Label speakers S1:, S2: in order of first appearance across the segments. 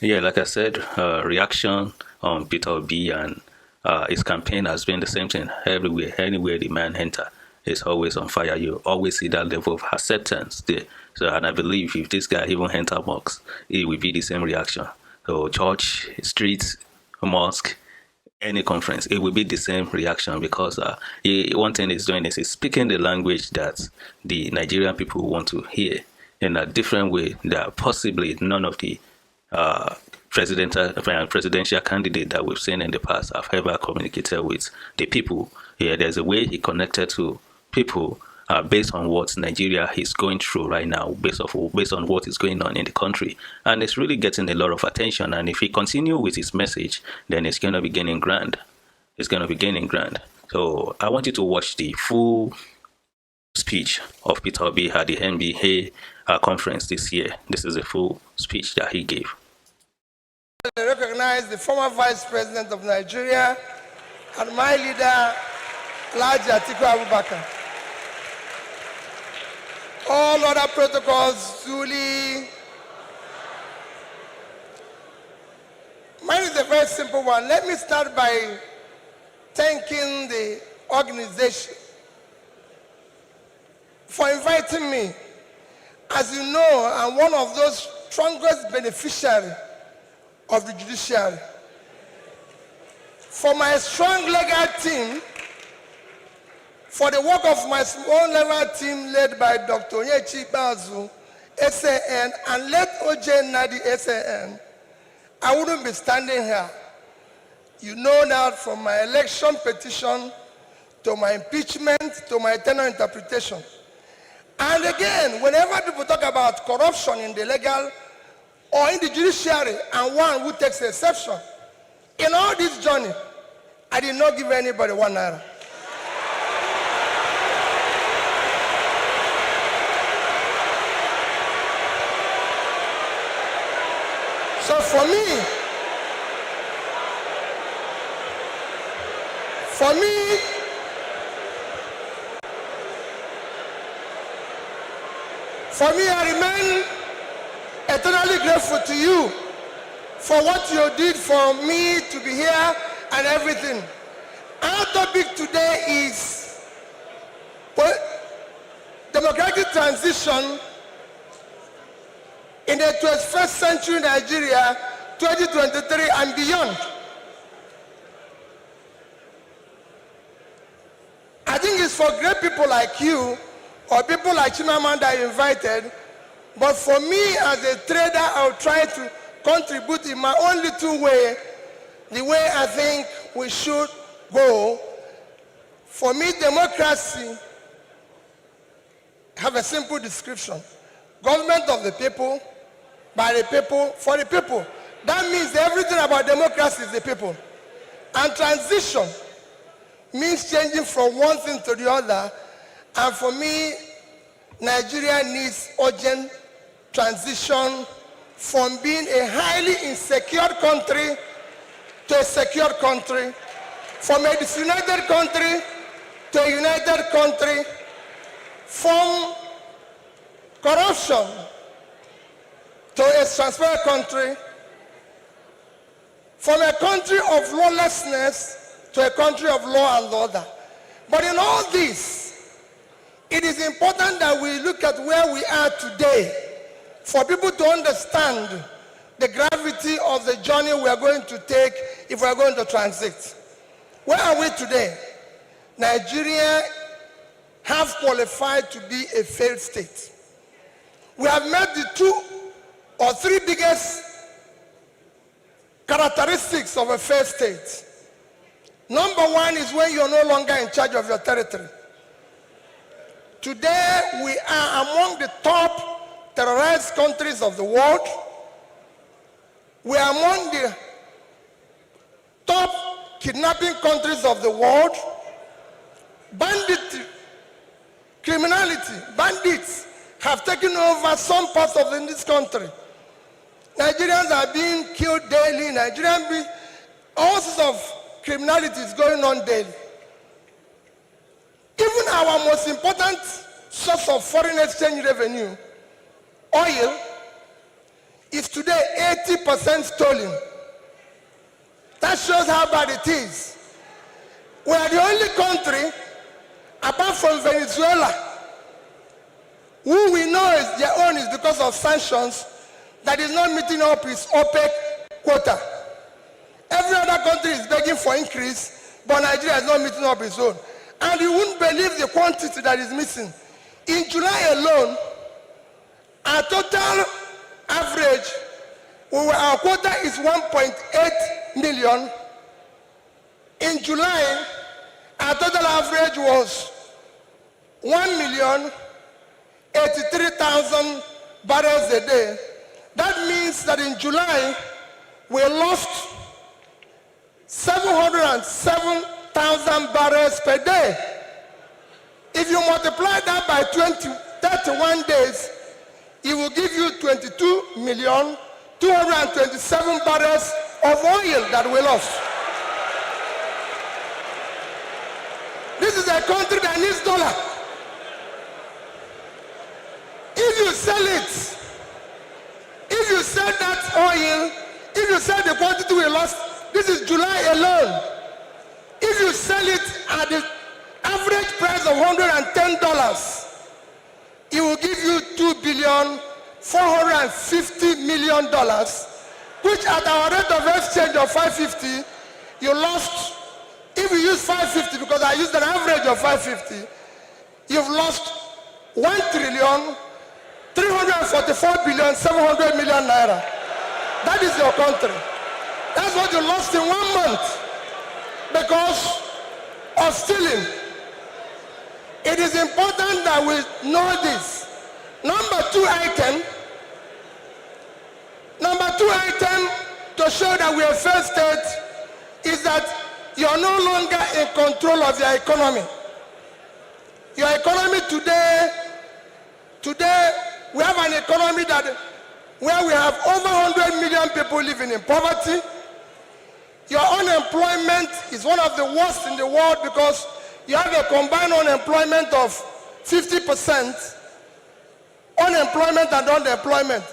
S1: Yeah, like I said, reaction on Peter Obi and his campaign has been the same thing everywhere. Anywhere the man enter, it's always on fire. You always see that level of acceptance there. So, and I believe if this guy even enter mosque, it will be the same reaction. So, church, streets, mosque, any conference, it will be the same reaction because one thing he's doing is he's speaking the language that the Nigerian people want to hear in a different way that possibly none of the presidential candidate that we've seen in the past have ever communicated with the people. Yeah, there's a way he connected to people based on what Nigeria is going through right now, based on what is going on in the country, and it's really getting a lot of attention. And if he continue with his message, then it's going to be gaining ground. It's going to be gaining ground. So I want you to watch the full speech of Peter Obi at the NBA conference this year. This is a full speech that he gave.
S2: I recognize the former Vice President of Nigeria and my leader, Alhaji Atiku Abubakar. All other protocols duly. Mine is a very simple one. Let me start by thanking the organization for inviting me. As you know, I'm one of those strongest beneficiaries of the judiciary. For my strong legal team, for the work of my small level team led by Dr. Onyechi Bazu, SAN, and let OJ Nadi, SAN, I wouldn't be standing here. You know that from my election petition to my impeachment to my tenure interpretation. And again, whenever people talk about corruption in the legal or in the judiciary, and one who takes exception, in all this journey, I did not give anybody 1 naira. So for me, I remain eternally grateful to you for what you did for me to be here and everything. Our topic today is democratic transition in the 21st century Nigeria, 2023 and beyond. I think it's for great people like you or people like Chimamanda I invited, but for me as a trader, I'll try to contribute in my own little way, the way I think we should go. For me, democracy have a simple description. Government of the people, by the people, for the people. That means everything about democracy is the people. And transition means changing from one thing to the other. And for me, Nigeria needs urgent transition from being a highly insecure country to a secure country, from a disunited country to a united country, from corruption to a transparent country, from a country of lawlessness to a country of law and order. But in all this, it is important that we look at where we are today for people to understand the gravity of the journey we are going to take if we are going to transit. Where are we today? Nigeria have qualified to be a failed state. We have met the 2 or 3 biggest characteristics of a failed state. Number one is when you're no longer in charge of your territory. Today, we are among the top terrorized countries of the world. We are among the top kidnapping countries of the world. Banditry, criminality, bandits have taken over some parts of this country. Nigerians are being killed daily. All sorts of criminality is going on daily. Even our most important source of foreign exchange revenue, oil, is today 80% stolen. That shows how bad it is. We are the only country, apart from Venezuela, who we know is their own is because of sanctions, that is not meeting up its OPEC quota. Every other country is begging for increase, but Nigeria is not meeting up its own. And you wouldn't believe the quantity that is missing. In July alone, our total average, our quota is 1.8 million. In July, our total average was 1,083,000 barrels a day. That means that in July, we lost 707,000 barrels per day. If you multiply that by 31 days, it will give you 22,227 barrels of oil that we lost. This is a country that needs dollar. If you sell it, if you sell that oil, if you sell the quantity we lost, this is July alone. If you sell it at the average price of $110, it will give you $2,450,000,000, which at our rate of exchange of 550, you lost. If you use 550, because I used an average of 550, you've lost 1,344,700,000,000 naira. That is your country. That's what you lost in 1 month because of stealing. It is important that we know this. Number two item to show that we are failed state is that you are no longer in control of your economy. Your economy today, we have an economy where we have over 100 million people living in poverty. Your unemployment is one of the worst in the world because you have a combined unemployment of 50%, unemployment and unemployment.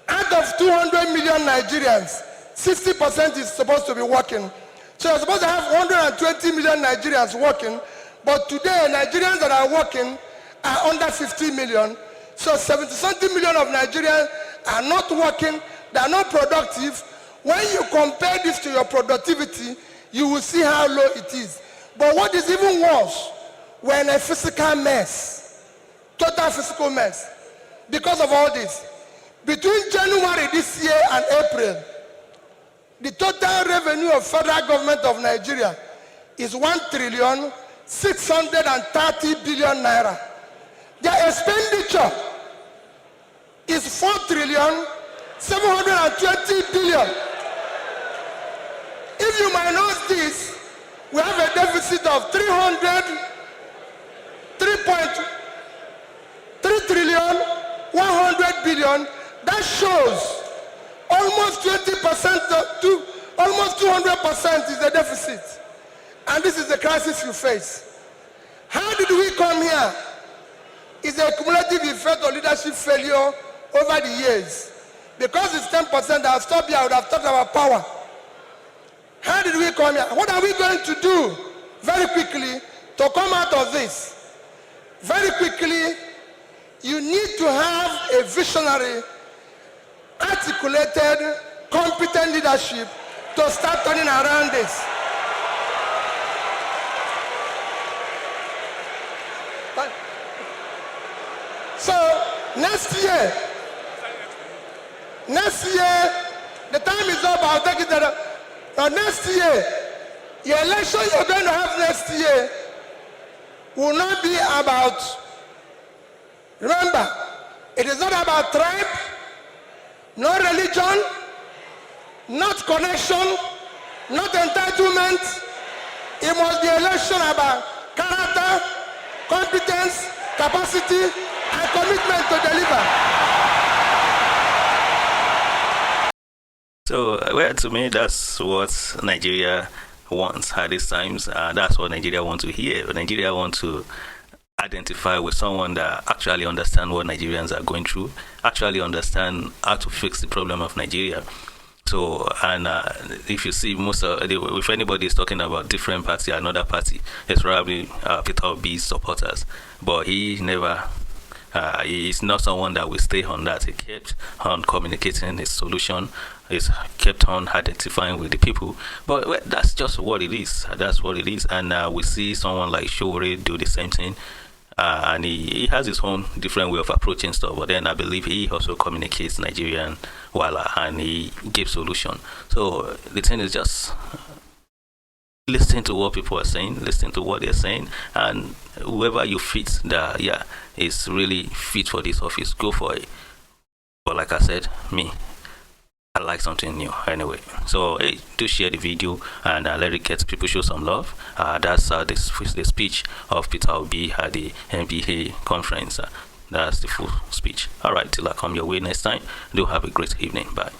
S2: Out of 200 million Nigerians, 60% is supposed to be working. So you're supposed to have 120 million Nigerians working, but today Nigerians that are working are under 50 million. So 70-something million of Nigerians are not working, they are not productive. When you compare this to your productivity, you will see how low it is. But what is even worse, we're in a physical mess, total physical mess. Because of all this, between January this year and April, the total revenue of federal government of Nigeria is 1,630,000,000,000 naira. Their expenditure is 4,720,000,000,000. If you minus this, we have a deficit of 3,100,000,000,000. That shows almost 20% to almost 200% is the deficit. And this is the crisis you face. How did we come here? It's a cumulative effect of leadership failure over the years. Because it's 10%, I'll stop here, I would have talked about power. How did we come here? What are we going to do very quickly to come out of this? Very quickly, you need to have a visionary, articulated, competent leadership to start turning around this. So next year, the time is up, I'll take it that next year, your election you're going to have next year will not be about, remember, it is not about tribe, no religion, not connection, not entitlement. It must be election about character, competence, capacity, and commitment to deliver.
S1: So, well, to me, that's what Nigeria wants at these times. That's what Nigeria wants to hear. Nigeria wants to identify with someone that actually understand what Nigerians are going through, actually understand how to fix the problem of Nigeria. So, and if you see if anybody is talking about different party, another party, it's probably Peter Obi's supporters. But he never, he is not someone that will stay on that. He kept on communicating his solution. He's kept on identifying with the people. But well, that's just what it is. That's what it is. And we see someone like Shore do the same thing. And he has his own different way of approaching stuff, but then I believe he also communicates Nigerian wala and he gives solution. So the thing is just listen to what people are saying, listen to what they're saying, and whoever you fit that is really fit for this office, go for it. But like I said, I like something new anyway. So hey, do share the video and let it get people show some love. That's the speech of Peter Obi at the NBA conference. That's the full speech. All right, till I come your way next time. Do have a great evening. Bye.